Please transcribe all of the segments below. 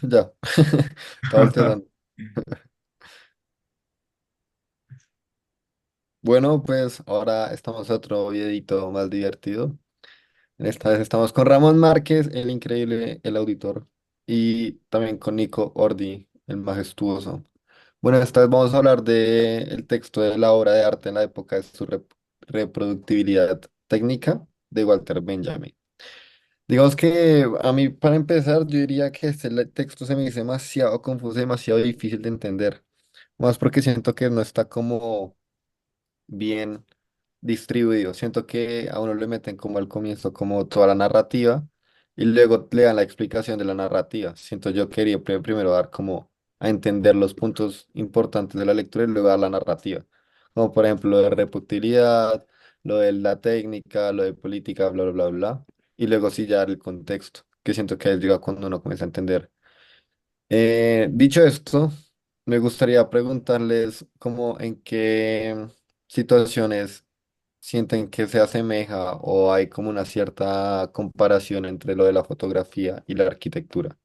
Ya, estaba alterando. Bueno, pues ahora estamos a otro videito más divertido. En esta vez estamos con Ramón Márquez, el increíble, el auditor, y también con Nico Ordi, el majestuoso. Bueno, esta vez vamos a hablar del texto de la obra de arte en la época de su reproductibilidad técnica de Walter Benjamin. Digamos que a mí, para empezar, yo diría que este texto se me dice demasiado confuso, demasiado difícil de entender. Más porque siento que no está como bien distribuido. Siento que a uno le meten como al comienzo como toda la narrativa y luego le dan la explicación de la narrativa. Siento yo quería primero dar como a entender los puntos importantes de la lectura y luego dar la narrativa. Como por ejemplo lo de reproductibilidad, lo de la técnica, lo de política, bla, bla, bla, bla. Y luego sí ya dar el contexto, que siento que es llega cuando uno comienza a entender. Dicho esto, me gustaría preguntarles cómo en qué situaciones sienten que se asemeja o hay como una cierta comparación entre lo de la fotografía y la arquitectura.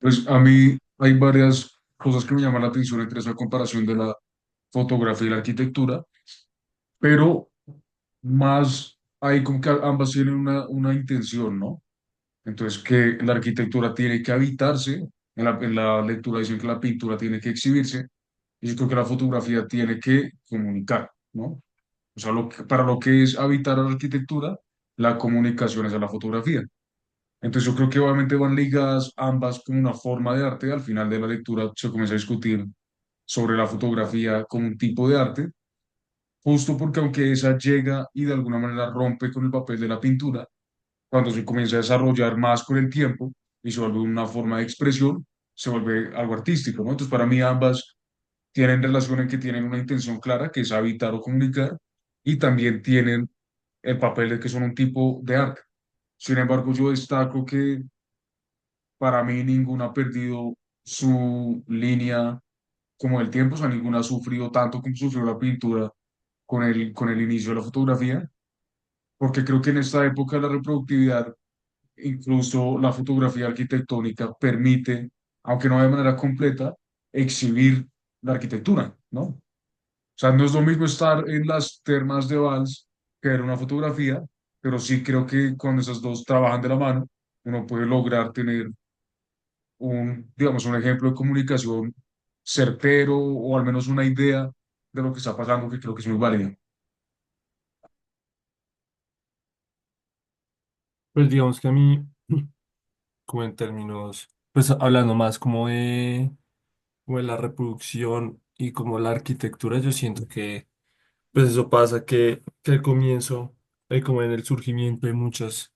Pues a mí hay varias cosas que me llaman la atención entre esa comparación de la fotografía y la arquitectura, pero más hay como que ambas tienen una intención, ¿no? Entonces que la arquitectura tiene que habitarse, en la lectura dicen que la pintura tiene que exhibirse, y yo creo que la fotografía tiene que comunicar, ¿no? O sea, para lo que es habitar la arquitectura, la comunicación es a la fotografía. Entonces yo creo que obviamente van ligadas ambas como una forma de arte. Al final de la lectura se comienza a discutir sobre la fotografía como un tipo de arte, justo porque aunque esa llega y de alguna manera rompe con el papel de la pintura, cuando se comienza a desarrollar más con el tiempo y se vuelve una forma de expresión, se vuelve algo artístico, ¿no? Entonces para mí ambas tienen relación en que tienen una intención clara, que es habitar o comunicar, y también tienen el papel de que son un tipo de arte. Sin embargo, yo destaco que para mí ninguna ha perdido su línea como el tiempo, o sea, ninguna ha sufrido tanto como sufrió la pintura con el inicio de la fotografía, porque creo que en esta época de la reproductividad, incluso la fotografía arquitectónica permite, aunque no de manera completa, exhibir la arquitectura, ¿no? O sea, no es lo mismo estar en las termas de Valls que ver una fotografía, pero sí creo que cuando esas dos trabajan de la mano, uno puede lograr tener digamos, un ejemplo de comunicación certero o al menos una idea de lo que está pasando que creo que es muy válida. Pues digamos que a mí, como en términos, pues hablando más como de la reproducción y como la arquitectura, yo siento que pues eso pasa que al comienzo, como en el surgimiento de muchas,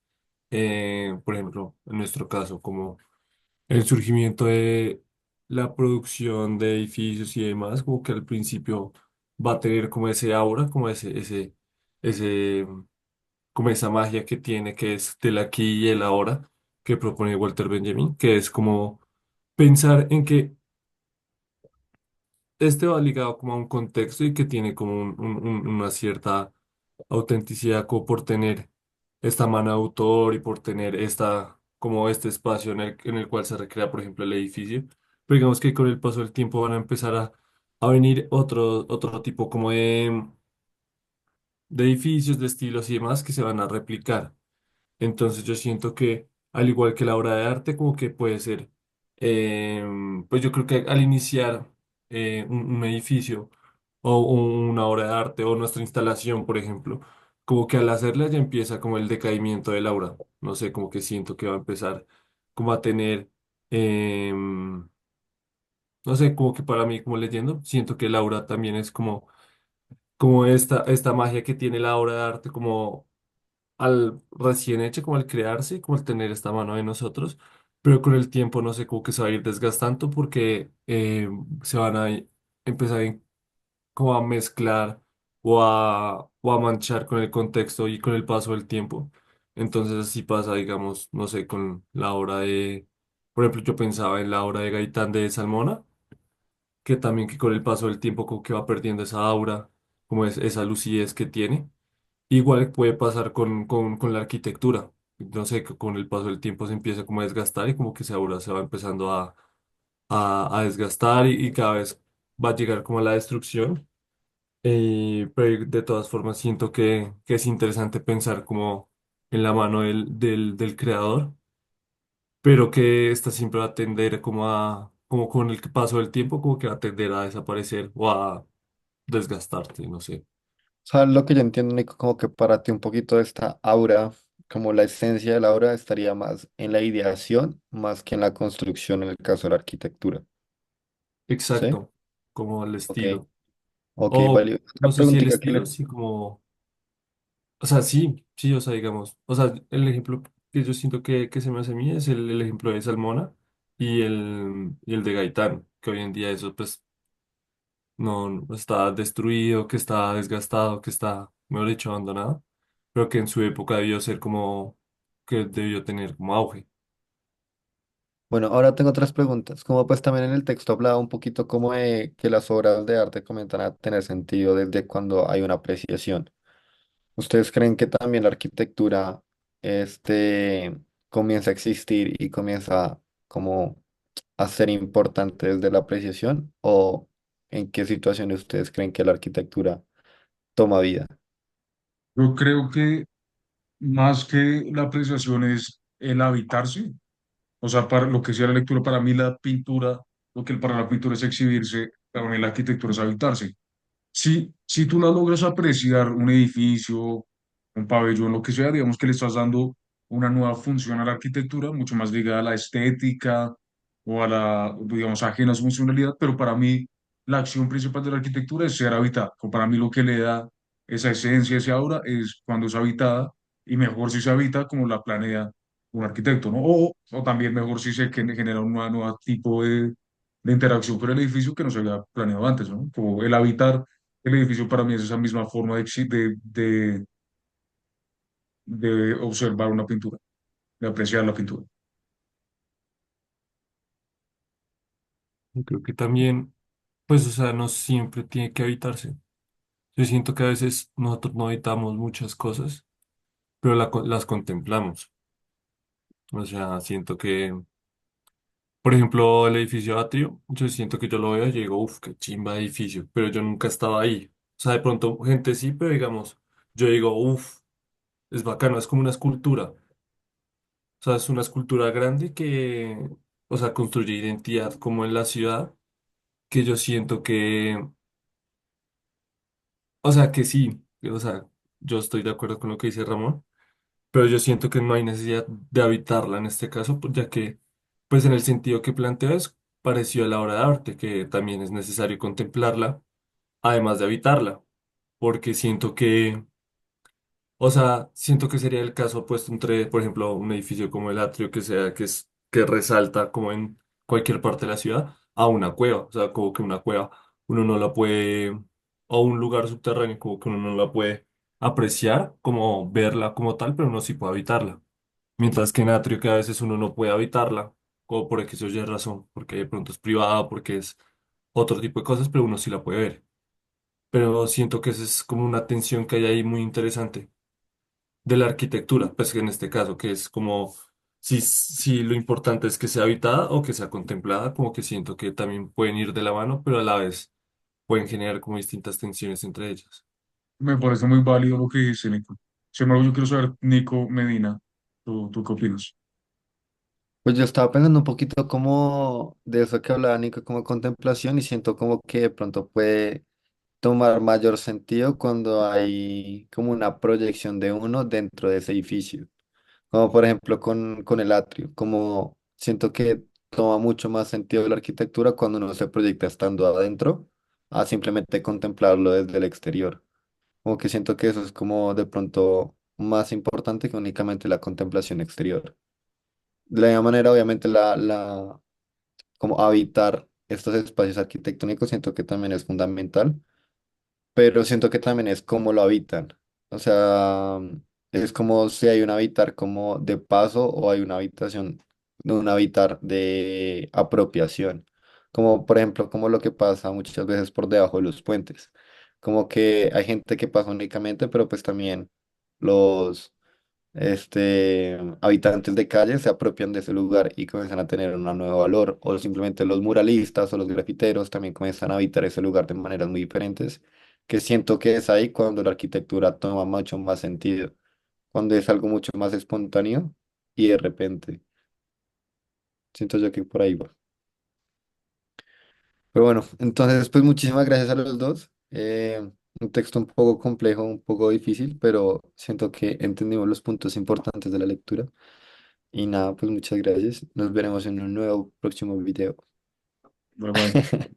por ejemplo, en nuestro caso, como el surgimiento de la producción de edificios y demás, como que al principio va a tener como ese aura, como ese como esa magia que tiene, que es del aquí y el ahora, que propone Walter Benjamin, que es como pensar en que este va ligado como a un contexto y que tiene como una cierta autenticidad como por tener esta mano de autor y por tener como este espacio en el cual se recrea, por ejemplo, el edificio. Pero digamos que con el paso del tiempo van a empezar a venir otro tipo como de edificios, de estilos y demás que se van a replicar. Entonces yo siento que, al igual que la obra de arte, como que puede ser, pues yo creo que al iniciar un edificio o una obra de arte o nuestra instalación, por ejemplo, como que al hacerla ya empieza como el decaimiento del aura. No sé, como que siento que va a empezar como a tener, no sé, como que para mí, como leyendo, siento que el aura también es como esta magia que tiene la obra de arte, como al recién hecho, como al crearse, como al tener esta mano de nosotros, pero con el tiempo no sé, cómo que se va a ir desgastando porque se van a empezar como a mezclar o a manchar con el contexto y con el paso del tiempo. Entonces así pasa, digamos, no sé, con la obra por ejemplo, yo pensaba en la obra de Gaitán de Salmona, que también que con el paso del tiempo como que va perdiendo esa aura, como es esa lucidez que tiene. Igual puede pasar con la arquitectura. No sé, que con el paso del tiempo se empieza como a desgastar y como que se ahora se va empezando a desgastar y cada vez va a llegar como a la destrucción. Pero de todas formas siento que es interesante pensar como en la mano del creador, pero que esta siempre va a tender como con el paso del tiempo, como que va a tender a desaparecer o a desgastarse, no sé. O sea, lo que yo entiendo, Nico, como que para ti un poquito esta aura, como la esencia de la aura estaría más en la ideación, más que en la construcción en el caso de la arquitectura. ¿Sí? Exacto, como el Ok, estilo. ok, O vale. no Otra sé si el preguntita que estilo, le... sí como, o sea, sí, sí, o sea, digamos, o sea, el ejemplo que yo siento que se me hace a mí es el ejemplo de Salmona y el de Gaitán, que hoy en día eso pues no está destruido, que está desgastado, que está, mejor dicho, abandonado, pero que en su época debió ser como, que debió tener como auge. Bueno, ahora tengo otras preguntas. Como pues también en el texto hablaba un poquito como de que las obras de arte comienzan a tener sentido desde cuando hay una apreciación. ¿Ustedes creen que también la arquitectura comienza a existir y comienza como a ser importante desde la apreciación? ¿O en qué situaciones ustedes creen que la arquitectura toma vida? Yo creo que más que la apreciación es el habitarse. O sea, para lo que sea la lectura, para mí la pintura, lo que para la pintura es exhibirse, para mí la arquitectura es habitarse. Si tú la logras apreciar, un edificio, un pabellón, lo que sea, digamos que le estás dando una nueva función a la arquitectura, mucho más ligada a la estética o a la, digamos, ajena a su funcionalidad, pero para mí la acción principal de la arquitectura es ser habitada. Para mí lo que le da esa esencia, ese aura, es cuando es habitada y mejor si se habita como la planea un arquitecto, ¿no? O también mejor si se genera un nuevo tipo de interacción con el edificio que no se había planeado antes, ¿no? Como el habitar el edificio para mí es esa misma forma de observar una pintura, de apreciar la pintura. Yo creo que también, pues, o sea, no siempre tiene que habitarse. Yo siento que a veces nosotros no habitamos muchas cosas, pero las contemplamos. O sea, siento que, por ejemplo, el edificio Atrio, yo siento que yo lo veo y digo, uff, qué chimba de edificio, pero yo nunca estaba ahí. O sea, de pronto gente sí, pero digamos, yo digo, uff, es bacano, es como una escultura. O sea, es una escultura grande que, o sea, construye identidad como en la ciudad, que yo siento que, o sea, que sí, o sea, yo estoy de acuerdo con lo que dice Ramón, pero yo siento que no hay necesidad de habitarla en este caso, pues, ya que, pues en el sentido que planteo es parecido a la obra de arte, que también es necesario contemplarla, además de habitarla, porque siento que, o sea, siento que sería el caso opuesto entre, por ejemplo, un edificio como el Atrio, que resalta como en cualquier parte de la ciudad, a una cueva, o sea, como que una cueva uno no la puede, o un lugar subterráneo, como que uno no la puede apreciar, como verla como tal, pero uno sí puede habitarla. Mientras que en Atrio, que a veces uno no puede habitarla, o por X o Y razón, porque de pronto es privada, porque es otro tipo de cosas, pero uno sí la puede ver. Pero siento que esa es como una tensión que hay ahí muy interesante de la arquitectura, pues que en este caso, que es como si lo importante es que sea habitada o que sea contemplada, como que siento que también pueden ir de la mano, pero a la vez pueden generar como distintas tensiones entre ellas. Me parece muy válido lo que dice Nico. Sin embargo, yo quiero saber, Nico Medina, ¿tú qué opinas? Pues yo estaba pensando un poquito como de eso que hablaba Nico, como contemplación y siento como que de pronto puede tomar mayor sentido cuando hay como una proyección de uno dentro de ese edificio. Como por ejemplo con el atrio, como siento que toma mucho más sentido la arquitectura cuando uno se proyecta estando adentro a simplemente contemplarlo desde el exterior. Como que siento que eso es como de pronto más importante que únicamente la contemplación exterior. De la misma manera, obviamente, como habitar estos espacios arquitectónicos siento que también es fundamental, pero siento que también es cómo lo habitan. O sea, es como si hay un habitar como de paso o hay una habitación, un habitar de apropiación. Como por ejemplo, como lo que pasa muchas veces por debajo de los puentes. como que hay gente que pasa únicamente, pero pues también los habitantes de calle se apropian de ese lugar y comienzan a tener un nuevo valor, o simplemente los muralistas o los grafiteros también comienzan a habitar ese lugar de maneras muy diferentes, que siento que es ahí cuando la arquitectura toma mucho más sentido, cuando es algo mucho más espontáneo y de repente, siento yo que por ahí va. Pero bueno, entonces pues muchísimas gracias a los dos. Un texto un poco complejo, un poco difícil, pero siento que entendimos los puntos importantes de la lectura. Y nada, pues muchas gracias. Nos veremos en un nuevo próximo video. Bye bye.